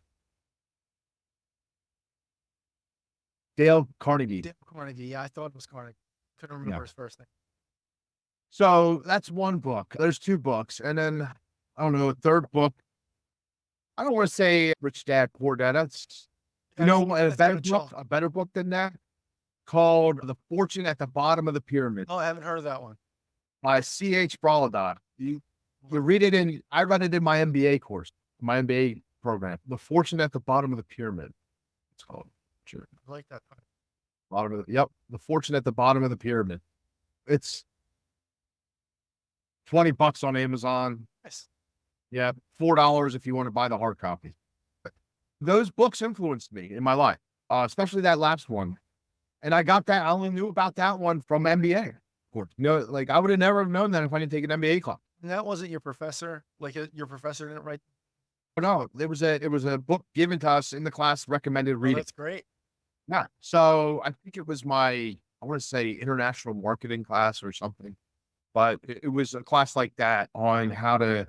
Dale Carnegie. Dale Carnegie. Yeah, I thought it was Carnegie. Couldn't remember Yeah. his first name. So that's one book. There's two books. And then, I don't know, a third book. I don't want to say Rich Dad, Poor Dad. That's, a That's better kinda book, chalk. a better book than that, called The Fortune at the Bottom of the Pyramid Oh, I haven't heard of that one. by C.H. Braladon. You read it I read it in my MBA course, my MBA program. The Fortune at the Bottom of the Pyramid. It's called. Sure. I like that. The Fortune at the Bottom of the Pyramid. It's $20 on Amazon. Nice. Yeah, $4 if you want to buy the hard copy. Those books influenced me in my life, especially that last one. And I only knew about that one from MBA. Of course, like I would have never known that if I didn't take an MBA class. And that wasn't your professor. Like your professor didn't write. But no, it was a book given to us in the class, recommended Oh, reading. that's great. Yeah. So I think it was I want to say international marketing class or something, but it was a class like that on how to,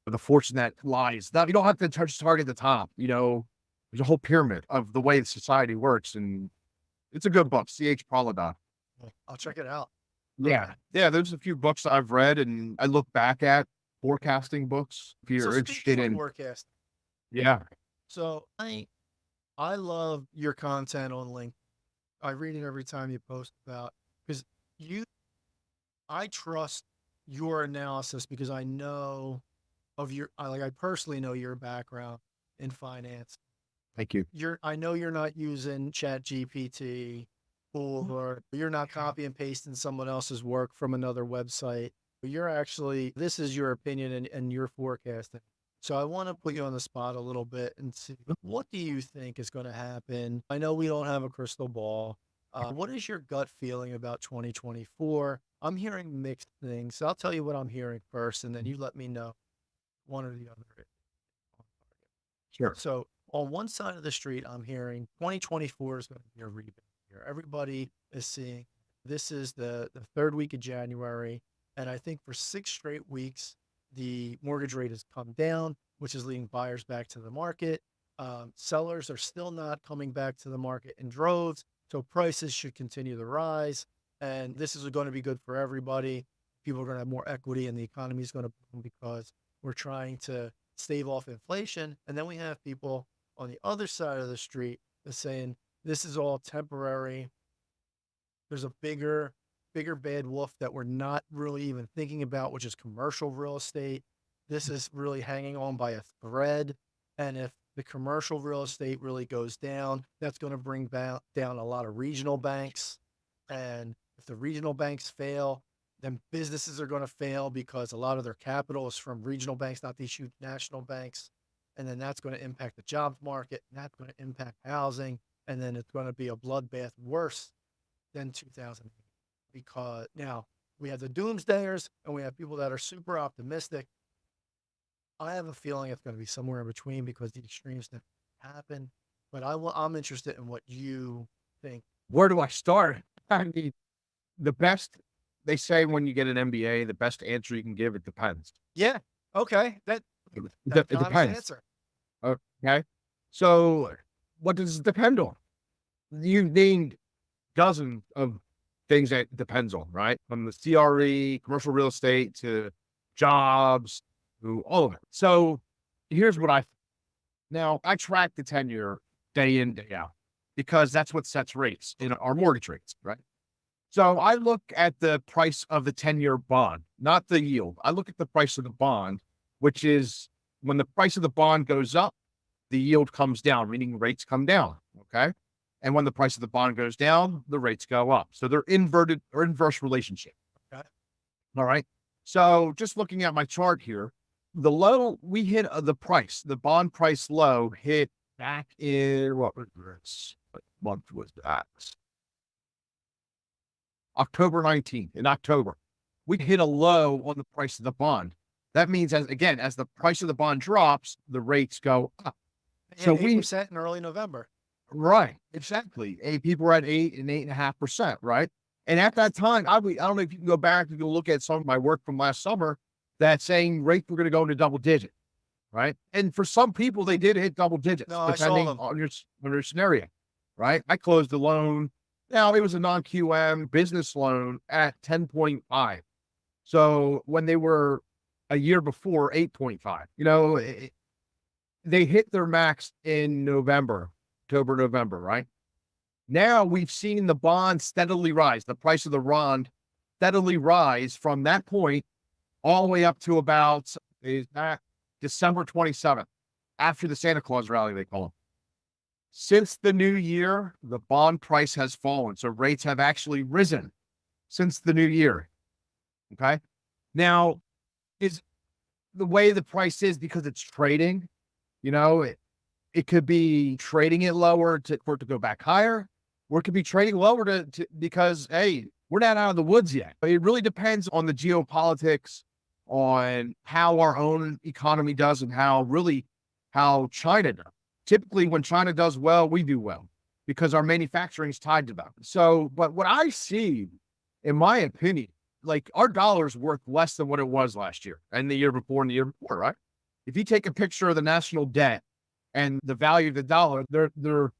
the fortune that lies. Now, you don't have to target the top, there's a whole pyramid of the way society works. And it's a good book, C.H. Braladon. I'll check it out. Yeah. Okay. Yeah. There's a few books I've read and I look back at forecasting books if you're So interested speaking of in. forecast, Yeah. so I love your content on LinkedIn. I read it every time you post about, because I trust your analysis because I know of I personally know your background in finance. Thank you. I know you're not using Chat GPT or you're not copy and pasting someone else's work from another website. You're actually, this is your opinion and your forecasting. So I want to put you on the spot a little bit and see, what do you think is going to happen? I know we don't have a crystal ball. What is your gut feeling about 2024? I'm hearing mixed things. So I'll tell you what I'm hearing first, and then you let me know one or the other. Sure. So on one side of the street, I'm hearing 2024 is going to be a rebound year. Everybody is seeing this is the third week of January. And I think for 6 straight weeks, the mortgage rate has come down, which is leading buyers back to the market. Sellers are still not coming back to the market in droves. So prices should continue to rise. And this is going to be good for everybody. People are going to have more equity and the economy is going to boom because we're trying to stave off inflation. And then we have people on the other side of the street that's saying this is all temporary. There's a bigger bad wolf that we're not really even thinking about, which is commercial real estate. This is really hanging on by a thread. And if the commercial real estate really goes down, that's going to bring down a lot of regional banks. And if the regional banks fail, then businesses are going to fail because a lot of their capital is from regional banks, not these huge national banks. And then that's going to impact the jobs market, and that's going to impact housing. And then it's going to be a bloodbath worse than 2008. Because now we have the doomsdayers and we have people that are super optimistic. I have a feeling it's going to be somewhere in between because the extremes that happen. But I'm interested in what you think. Where do I start? I mean, they say when you get an MBA, the best answer you can give, it depends. Yeah. Okay. That's It an honest depends. answer. Okay. So what does it depend on? You've named dozens of things that it depends on, right? From the CRE, commercial real estate, to jobs, to all of it. So here's what I track the 10-year day in, day out, because that's what sets rates in our mortgage rates, right? So I look at the price of the 10-year bond, not the yield. I look at the price of the bond, which is when the price of the bond goes up, the yield comes down, meaning rates come down. Okay. And when the price of the bond goes down, the rates go up. So they're inverted or inverse relationship. Okay. All right. So just looking at my chart here, the low we hit the bond price low hit back in what month was that? October 19th, in October, we hit a low on the price of the bond. That means, as the price of the bond drops, the rates go up. So 8% in early November. Right, exactly. People were at 8.5%, right? And at that time, I don't know if you can go back and look at some of my work from last summer that's saying rates were going to go into double digit, right? And for some people, they did hit double digits, No, I saw depending them. on your scenario, right? I closed the loan. Now, it was a non-QM business loan at 10.5. So when they were a year before 8.5, they hit their max in October, November, right? Now we've seen the bond steadily rise, the price of the bond steadily rise from that point all the way up to about December 27th, after the Santa Claus rally, they call it. Since the new year, the bond price has fallen. So rates have actually risen since the new year. Okay. Now, is the way the price is because it's trading, it could be trading it lower for it to go back higher, or it could be trading lower because, hey, we're not out of the woods yet. But it really depends on the geopolitics, on how our own economy does and how China does. Typically, when China does well, we do well because our manufacturing is tied to them. So, but what I see, in my opinion, like our dollar's worth less than what it was last year and the year before, right? If you take a picture of the national debt and the value of the dollar, they're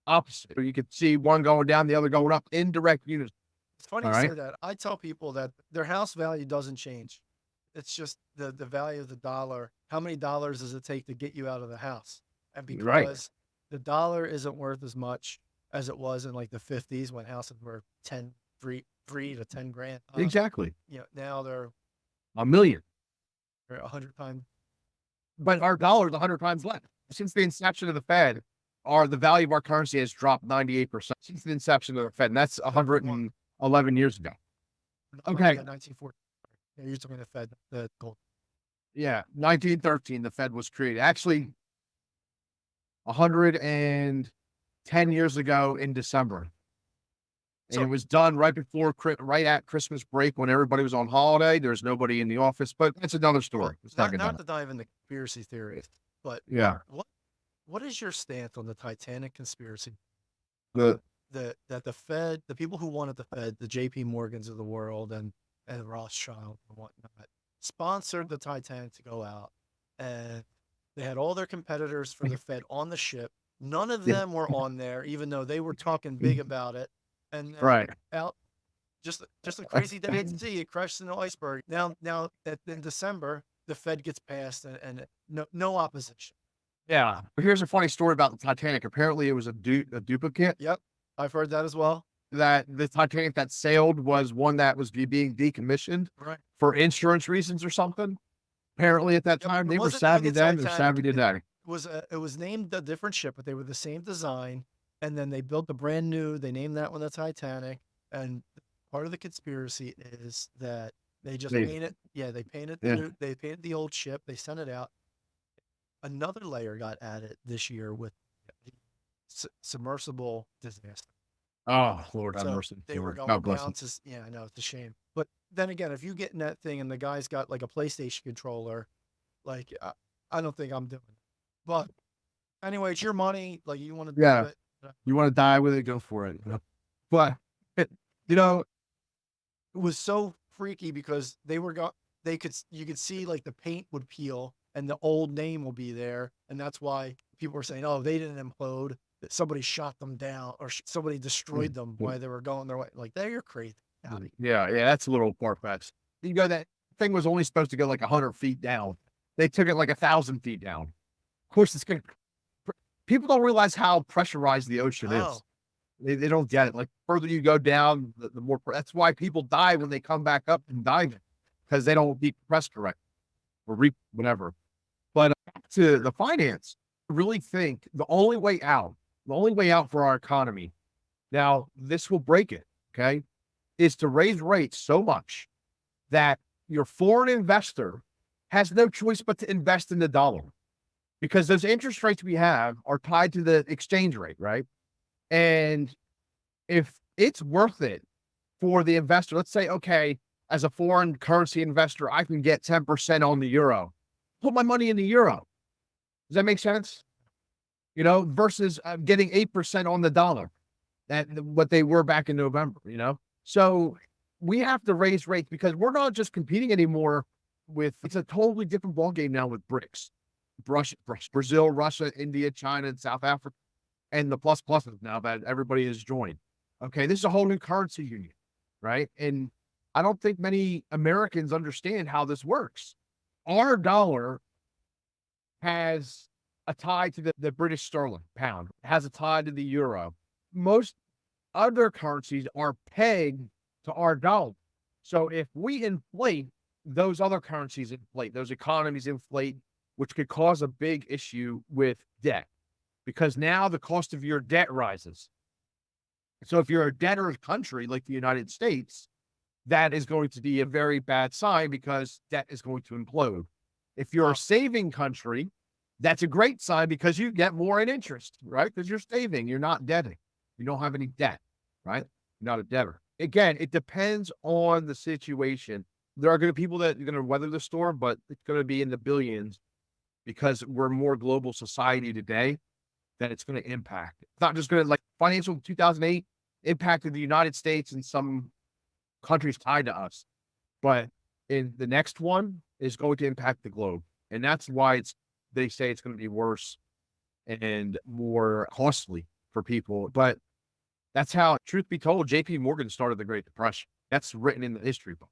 opposite. You could see one going down, the other going up in direct units. It's funny you say that. I tell people that their house value doesn't change. It's just the value of the dollar. How many dollars does it take to get you out of the house? And because the dollar isn't worth as much as it was in like the 50s when houses were 3 to 10 grand. Exactly. Now they're $1 million. They're 100 times. But our dollar is 100 times less. Since the inception of the Fed, the value of our currency has dropped 98% since the inception of the Fed. And that's 111 years ago. Okay. 1940. You're talking the Fed, the gold. Yeah. 1913, the Fed was created. Actually, 110 years ago in December. And it was done right at Christmas break when everybody was on holiday. There's nobody in the office, but that's another story. Not to dive into conspiracy theories, but yeah. What is your stance on the Titanic conspiracy? That the Fed, the people who wanted the Fed, the JP Morgans of the world and Rothschild and whatnot, sponsored the Titanic to go out, and they had all their competitors for the Fed on the ship. None of them were on there, even though they were talking big about it. And out, just a crazy day at sea. It crashed in the iceberg. Now in December, the Fed gets passed and no opposition. Yeah. But here's a funny story about the Titanic. Apparently, it was a duplicate. Yep, I've heard that as well. That the Titanic that sailed was one that was being decommissioned for insurance reasons or something. Apparently, at that time, they were savvy then. They're savvy today. It was named a different ship, but they were the same design. And then they built the brand new. They named that one the Titanic. And part of the conspiracy is that they just painted. Yeah, they painted. They painted the old ship. They sent it out. Another layer got added this year with the submersible disaster. Oh, Lord have mercy. They were going down to. Yeah, I know, it's a shame. But then again, if you get in that thing and the guy's got like a PlayStation controller, like I don't think I'm doing it. But anyway, it's your money. Like you want to do it. You want to die with it, go for it. But it was so freaky because you could see like the paint would peel and the old name will be there, and that's why people were saying, "Oh, they didn't implode; that somebody shot them down or somebody destroyed them while they were going their way." Like, you're crazy. Yeah, that's a little far-fetched. That thing was only supposed to go like 100 feet down. They took it like 1,000 feet down. Of course, people don't realize how pressurized the ocean is. They don't get it. Like, the further you go down, the more. That's why people die when they come back up and dive, because they don't be pressed correct or whatever. But back to the finance, I really think the only way out for our economy, now this will break it, okay, is to raise rates so much that your foreign investor has no choice but to invest in the dollar. Because those interest rates we have are tied to the exchange rate, right? And if it's worth it for the investor. Let's say, okay, as a foreign currency investor, I can get 10% on the euro. Put my money in the euro. Does that make sense? You know, versus getting 8% on the dollar, what they were back in November, you know? So we have to raise rates because we're not just competing anymore with, it's a totally different ballgame now with BRICS, Brazil, Russia, India, China, and South Africa, and the pluses now that everybody has joined. Okay, this is a whole new currency union, right? And I don't think many Americans understand how this works. Our dollar has a tie to the British sterling pound, has a tie to the euro. Most other currencies are pegged to our dollar. So if we inflate, those other currencies inflate, those economies inflate, which could cause a big issue with debt because now the cost of your debt rises. So if you're a debtor country like the United States, that is going to be a very bad sign because debt is going to implode. If you're a saving country, that's a great sign because you get more in interest, right? Because you're saving, you're not debting. You don't have any debt, right? You're not a debtor. Again, it depends on the situation. There are going to be people that are going to weather the storm, but it's going to be in the billions because we're a more global society today that it's going to impact. It's not just going to, like financial 2008 impacted the United States and some countries tied to us, but in the next one is going to impact the globe. And that's why they say it's going to be worse and more costly for people. But that's how, truth be told, JP Morgan started the Great Depression. That's written in the history book.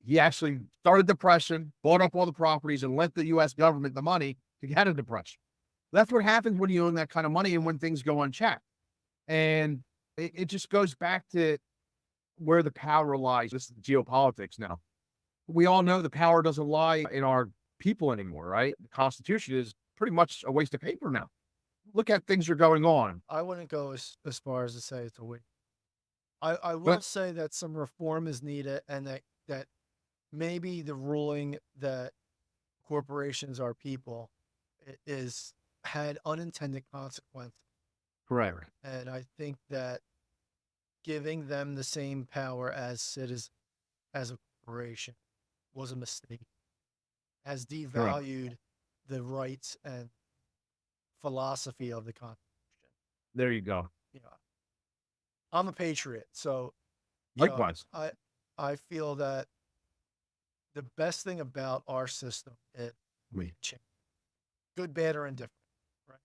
He actually started depression, bought up all the properties, and lent the U.S. government the money to get a depression. That's what happens when you own that kind of money and when things go unchecked. And it just goes back to where the power lies. This is geopolitics now. We all know the power doesn't lie in our people anymore, right? The Constitution is pretty much a waste of paper now. Look at things are going on. I wouldn't go as far as to say it's a waste. I will say that some reform is needed and that maybe the ruling that corporations are people is had unintended consequences. Correct. And I think that giving them the same power as citizens, as a corporation, was a mistake. Has devalued the rights and philosophy of the Constitution. There you go. You know, I'm a patriot, so you know, Likewise. I feel that the best thing about our system is change, good, bad, or indifferent. Right?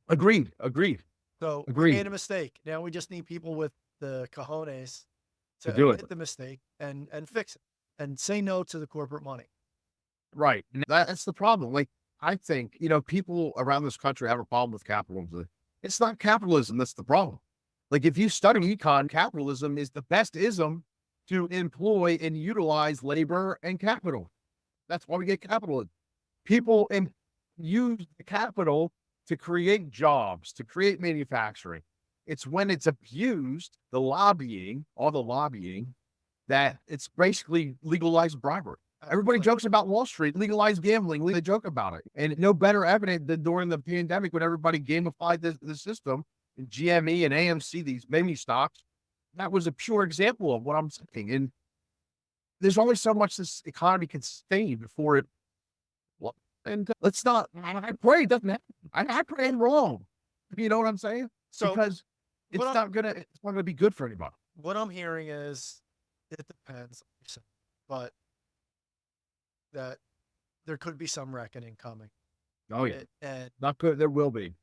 Agreed. So we Agreed. made a mistake. Now we just need people with the cojones to do admit it. the mistake and fix it and say no to the corporate money. Right. And that's the problem. Like, I think, you know, people around this country have a problem with capitalism. It's not capitalism that's the problem. Like, if you study econ, capitalism is the best ism to employ and utilize labor and capital. That's why we get capitalism. People use the capital to create jobs, to create manufacturing. It's when it's abused, all the lobbying, that it's basically legalized bribery. Everybody jokes about Wall Street, legalized gambling. They joke about it. And no better evident than during the pandemic when everybody gamified the system, and GME and AMC, these meme stocks. That was a pure example of what I'm saying. And there's only so much this economy can sustain before it. And let's not, I pray it doesn't happen. I pray I'm wrong. You know what I'm saying? So because it's not gonna be good for anybody. What I'm hearing is it depends, but that there could be some reckoning coming. Oh yeah. And Not good. There will be.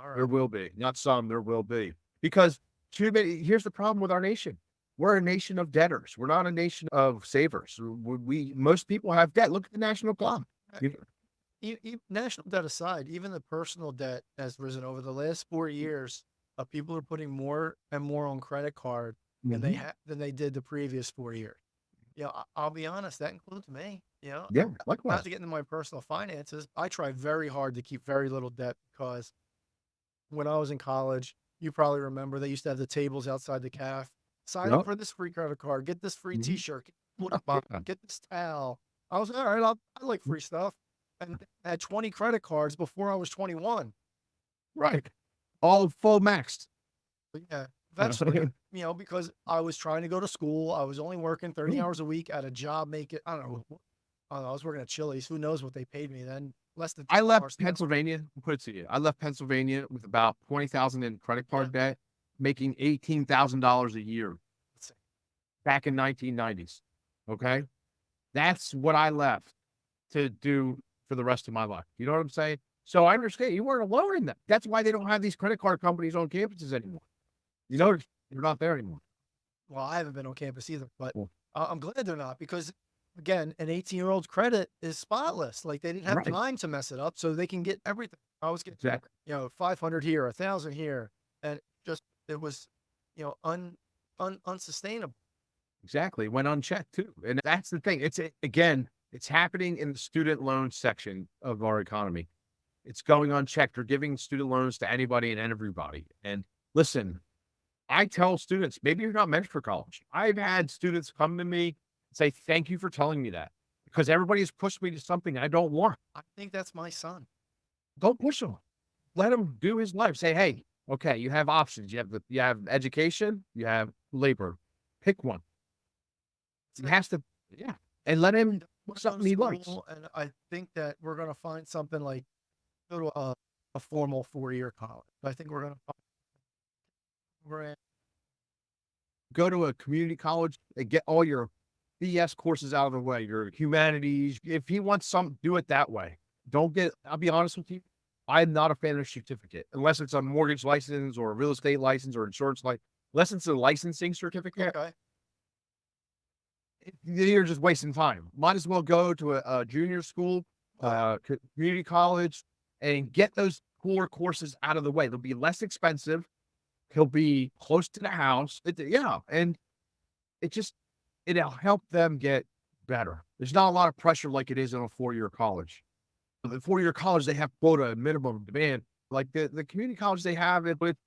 all right. There will be. Not some, there will be. Because here's the problem with our nation. We're a nation of debtors. We're not a nation of savers. Most people have debt. Look at the national club. National debt aside, even the personal debt has risen over the last 4 years. People are putting more and more on credit card than they did the previous 4 years. You know, I'll be honest, that includes me. You know, Yeah, likewise. not to get into my personal finances, I try very hard to keep very little debt because when I was in college, you probably remember they used to have the tables outside the caf. Sign up for this free credit card, get this free T-shirt, get this towel. I was all right. I like free stuff, and I had 20 credit cards before I was 21. Right. All full maxed. But yeah, eventually, because I was trying to go to school. I was only working 30 hours a week at a job I don't know, I was working at Chili's. Who knows what they paid me then? Less than I $2 left an hour. Pennsylvania. I'll put it to you. I left Pennsylvania with about 20,000 in credit card debt, making $18,000 a year back in 1990s. Okay, that's what I left to do for the rest of my life. You know what I'm saying? So I understand you weren't alone in that. That's why they don't have these credit card companies on campuses anymore. You know, they're not there anymore. Well, I haven't been on campus either, but Well, I'm glad they're not because, again, an 18-year-old's credit is spotless. Like they didn't have Right. time to mess it up, so they can get everything. I was getting, exactly. 500 here, 1,000 here, and it was, unsustainable. Exactly. Went unchecked too. And that's the thing. It's happening in the student loan section of our economy. It's going unchecked. They're giving student loans to anybody and everybody. And listen, I tell students, maybe you're not meant for college. I've had students come to me and say, thank you for telling me that because everybody has pushed me to something I don't want. I think that's my son. Don't push him. Let him do his life. Say, hey, okay, you have options. You have education, you have labor. Pick one. He has to, yeah. And let him Put him something to he likes. school, and I think that we're gonna find something like go to a formal 4-year college. I think we're gonna find Go to a community college and get all your BS courses out of the way, your humanities. If he wants something, do it that way. I'll be honest with you. I'm not a fan of a certificate unless it's a mortgage license or a real estate license or insurance license. Unless it's a licensing certificate, okay. you're just wasting time. Might as well go to a junior school, community college, and get those core courses out of the way. They'll be less expensive. He'll be close to the house. And it'll help them get better. There's not a lot of pressure like it is in a 4-year college. The 4-year college, they have quota minimum demand. Like the community college, they have it, but it's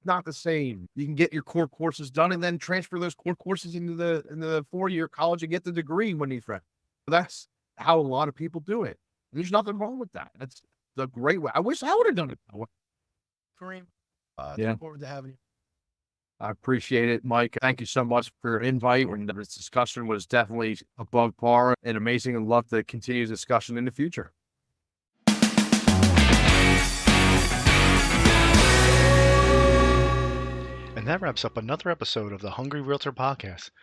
not the same. You can get your core courses done and then transfer those core courses into the 4-year college and get the degree when he's ready. That's how a lot of people do it. There's nothing wrong with that. That's the great way. I wish I would have done it that way. Kareem, Yeah. look forward to having you. I appreciate it, Mike. Thank you so much for your invite. And this discussion was definitely above par and amazing, and love to continue the discussion in the future. And that wraps up another episode of the Hungry Realtor Podcast.